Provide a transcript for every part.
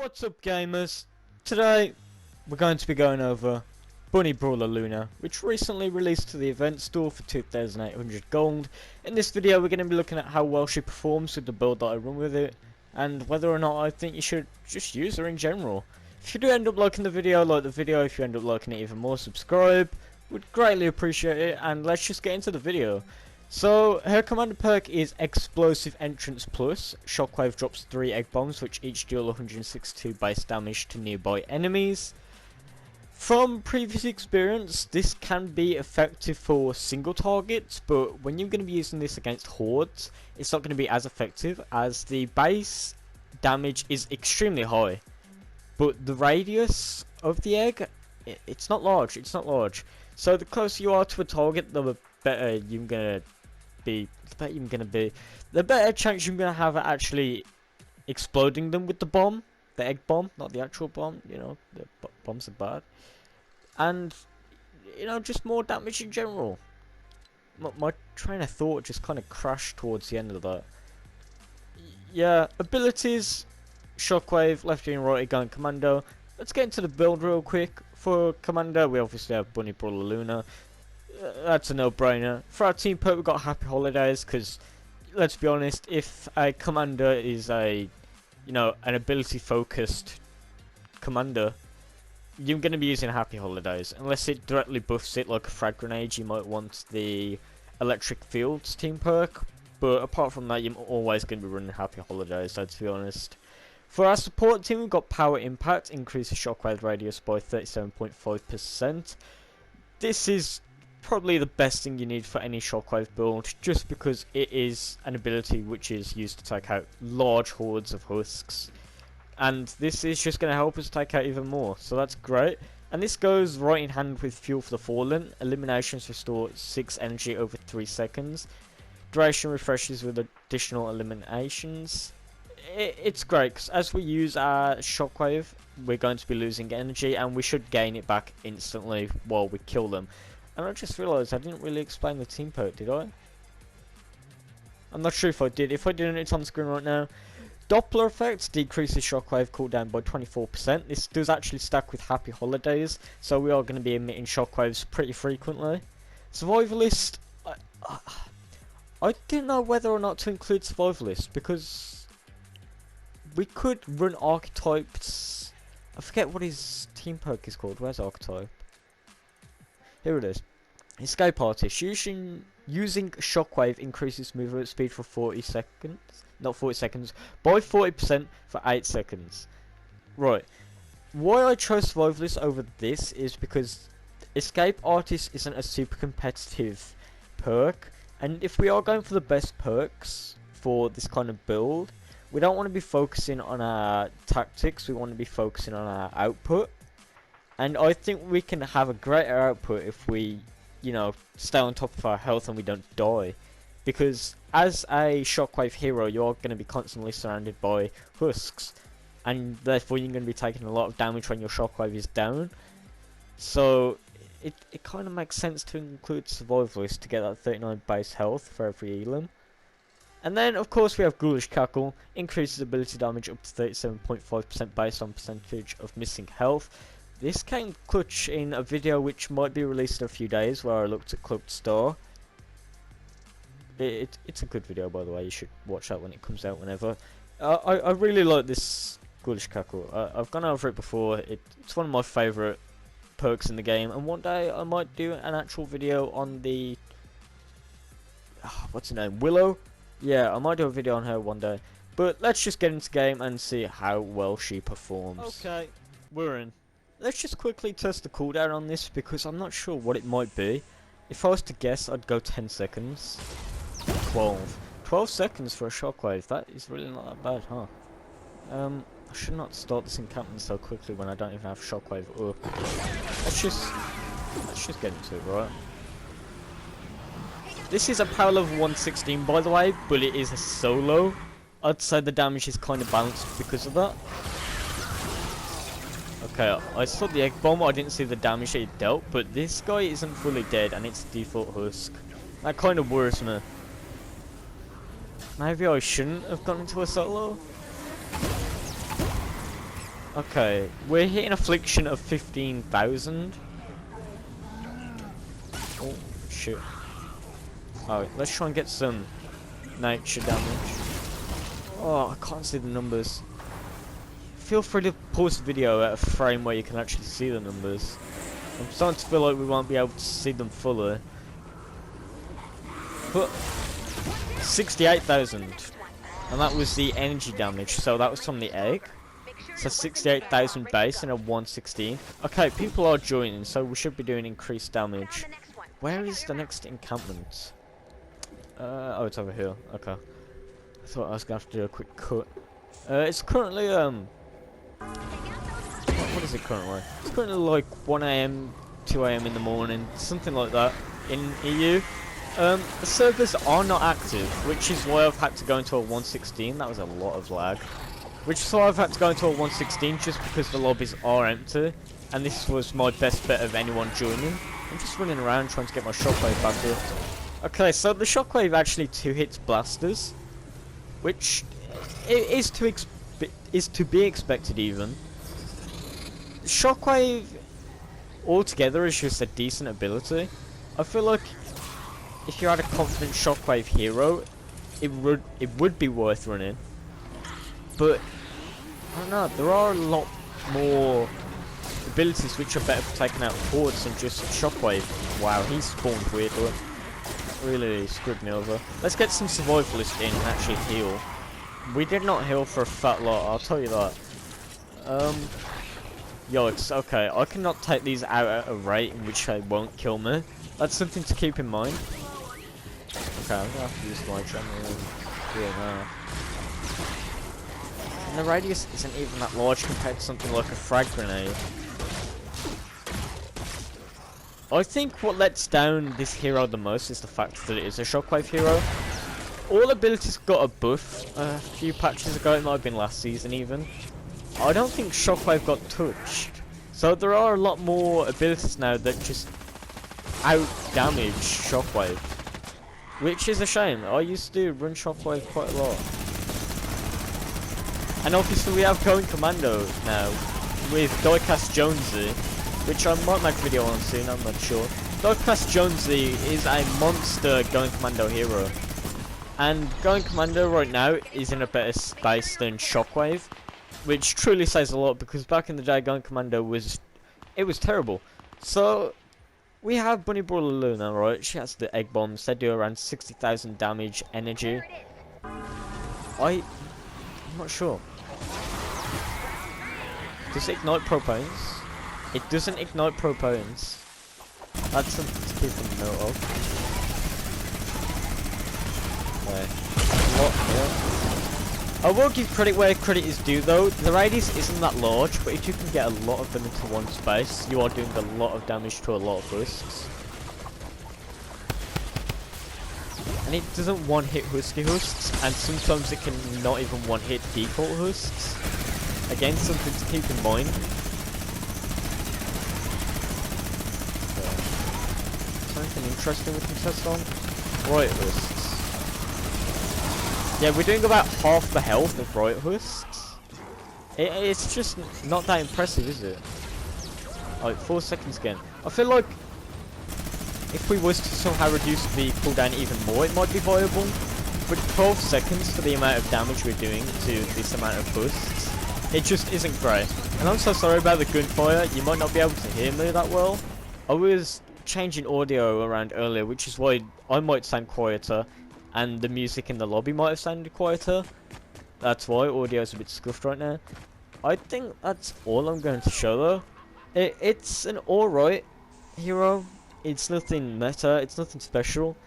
What's up, gamers? Today we're going to be going over Brawler Luna, which recently released to the event store for 2,800 gold. In this video we're going to be looking at how well she performs with the build that I run with it, and whether or not I think you should just use her in general. If you do end up liking the video, like the video. If you end up liking it even more, subscribe. Would greatly appreciate it, and let's just get into the video. So, her commander perk is Explosive Entrance Plus. Shockwave drops 3 egg bombs, which each deal 162 base damage to nearby enemies. From previous experience, this can be effective for single targets, but when you're going to be using this against hordes, it's not going to be as effective, as the base damage is extremely high. But the radius of the egg, it's not large, So the closer you are to a target, the better you're going to be, the better chance you're gonna have at actually exploding them with the bomb, the egg bomb, not the actual bomb. You know, the bombs are bad, and you know, just more damage in general. My train of thought just kind of crashed towards the end of that. Yeah, abilities: Shockwave, lefty and righty gun commando. Let's get into the build real quick. For commander, we obviously have Brawler Luna. That's a no-brainer. For our team perk, we've got Happy Holidays, because let's be honest, if a commander is a, you know, an ability-focused commander, you're going to be using Happy Holidays. Unless it directly buffs it like a frag grenade, you might want the Electric Fields team perk. But apart from that, you're always going to be running Happy Holidays, so to be honest. For our support team, we've got Power Impact, increases shockwave radius by 37.5%. This is probably the best thing you need for any shockwave build, just because it is an ability which is used to take out large hordes of husks, and this is just going to help us take out even more, so that's great. And this goes right in hand with Fuel for the Fallen. Eliminations restore 6 energy over 3 seconds. Duration refreshes with additional eliminations. It's great, because as we use our shockwave, we're going to be losing energy, and we should gain it back instantly while we kill them. And I just realised I didn't really explain the team perk, did I? I'm not sure if I did. If I didn't, it's on the screen right now. Doppler effect decreases shockwave cooldown by 24%. This does actually stack with Happy Holidays, so we are going to be emitting shockwaves pretty frequently. Survivalist, I didn't know whether or not to include Survivalist, because we could run archetypes. I forget what his team perk is called. Where's archetype? Here it is. Escape Artist. Using Shockwave increases movement speed for 40 seconds. Not 40 seconds. By 40% for 8 seconds. Right. Why I chose Survivalist over this is because Escape Artist isn't a super competitive perk. And if we are going for the best perks for this kind of build, we don't want to be focusing on our tactics. We want to be focusing on our output. And I think we can have a greater output if we, you know, stay on top of our health and we don't die. Because as a shockwave hero, you're going to be constantly surrounded by husks. And therefore you're going to be taking a lot of damage when your shockwave is down. So it kind of makes sense to include Survivalist to get that 39 base health for every elim. And then of course we have Ghoulish Cackle, increases ability damage up to 37.5% based on percentage of missing health. This came clutch in a video which might be released in a few days, where I looked at Cloaked Star. It's a good video, by the way. You should watch that when it comes out, whenever. I really like this Ghoulish Cackle. I've gone over it before. It's one of my favourite perks in the game, and one day I might do an actual video on the what's her name, Willow. Yeah, I might do a video on her one day. But let's just get into the game and see how well she performs. Okay, we're in. Let's just quickly test the cooldown on this, because I'm not sure what it might be. If I was to guess, I'd go 10 seconds. 12. 12 seconds for a shockwave. That is really not that bad, huh? I should not start this encampment so quickly when I don't even have shockwave up. Let's just get into it, right? This is a power level 116, by the way, but it is a solo. I'd say the damage is kind of balanced because of that. Okay, I saw the egg bomb, I didn't see the damage it dealt, but this guy isn't fully dead and it's default husk. That kind of worries me. Maybe I shouldn't have gone into a solo? Okay, we're hitting affliction of 15,000. Oh, shit. Oh, let's try and get some nature damage. Oh, I can't see the numbers. Feel free to pause the video at a frame where you can actually see the numbers. I'm starting to feel like we won't be able to see them fully. But 68,000. And that was the energy damage, so that was from the egg. So 68,000 base and a 116. Okay, people are joining, so we should be doing increased damage. Where is the next encampment? Oh, it's over here. Okay. I thought I was gonna have to do a quick cut. It's currently what is it currently? It's currently like 1 AM, 2 AM in the morning, something like that in EU. The servers are not active, which is why I've had to go into a 116. That was a lot of lag. Which is why I've had to go into a 116, just because the lobbies are empty. And this was my best bet of anyone joining. I'm just running around trying to get my Shockwave back here. Okay, so the Shockwave actually 2-hits blasters, which is to be expected even. Shockwave altogether is just a decent ability. I feel like if you had a confident Shockwave hero, it would be worth running. But I don't know, there are a lot more abilities which are better for taking out forwards than just Shockwave. Wow, he spawned weirdly. Really screwed me over. Let's get some survivalist in and actually heal. We did not heal for a fat lot, I'll tell you that. Yikes, okay, I cannot take these out at a rate in which they won't kill me. That's something to keep in mind. Okay, I'm gonna have to use my adrenaline here now. And the radius isn't even that large compared to something like a frag grenade. I think what lets down this hero the most is the fact that it is a Shockwave hero. All abilities got a buff a few patches ago, it might have been last season even. I don't think Shockwave got touched. So there are a lot more abilities now that just out-damage Shockwave. Which is a shame, I used to run Shockwave quite a lot. And obviously we have Going Commando now, with Diecast Jonesy, which I might make a video on soon, I'm not sure. Diecast Jonesy is a monster Going Commando hero. And Going Commando right now is in a better space than Shockwave, which truly says a lot because back in the day Going Commando was terrible. So we have Bunny Brawler Luna, right? She has the egg bombs, they do around 60,000 damage energy. I'm not sure. Does it ignite propanes? It doesn't ignite propanes. That's something to keep a note of. I will give credit where credit is due though. The radius isn't that large, but if you can get a lot of them into one space, you are doing a lot of damage to a lot of husks. And it doesn't one-hit husky husks, and sometimes it can not even one-hit default husks. Again, something to keep in mind. Something interesting we can test on? Right husks. Yeah, we're doing about half the health of right husks. It's just not that impressive, is it? Alright, 4 seconds again. I feel like if we was to somehow reduce the cooldown even more, it might be viable. But 12 seconds for the amount of damage we're doing to this amount of husks, it just isn't great. And I'm so sorry about the gunfire, you might not be able to hear me that well. I was changing audio around earlier, which is why I might sound quieter. And the music in the lobby might have sounded quieter. That's why audio's a bit scuffed right now. I think that's all I'm going to show though. It's an alright hero. It's nothing meta, it's nothing special.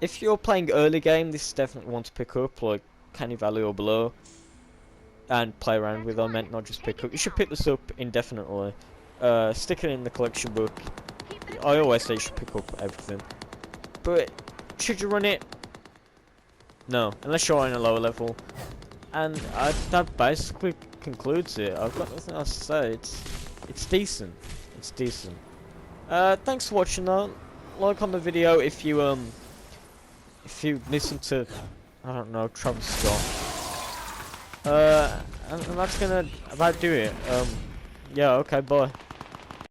If you're playing early game, this is definitely one to pick up, like Canny Valley or below. And play around with, I meant not just pick up. You should pick this up indefinitely. Stick it in the collection book. I always say you should pick up everything. But, should you run it? No, unless you're on a lower level. And that basically concludes it. I've got nothing else to say. It's decent. It's decent. Thanks for watching though. Like on the video if you listen to, I don't know, Travis Scott. and that's gonna about do it. Yeah, okay, bye.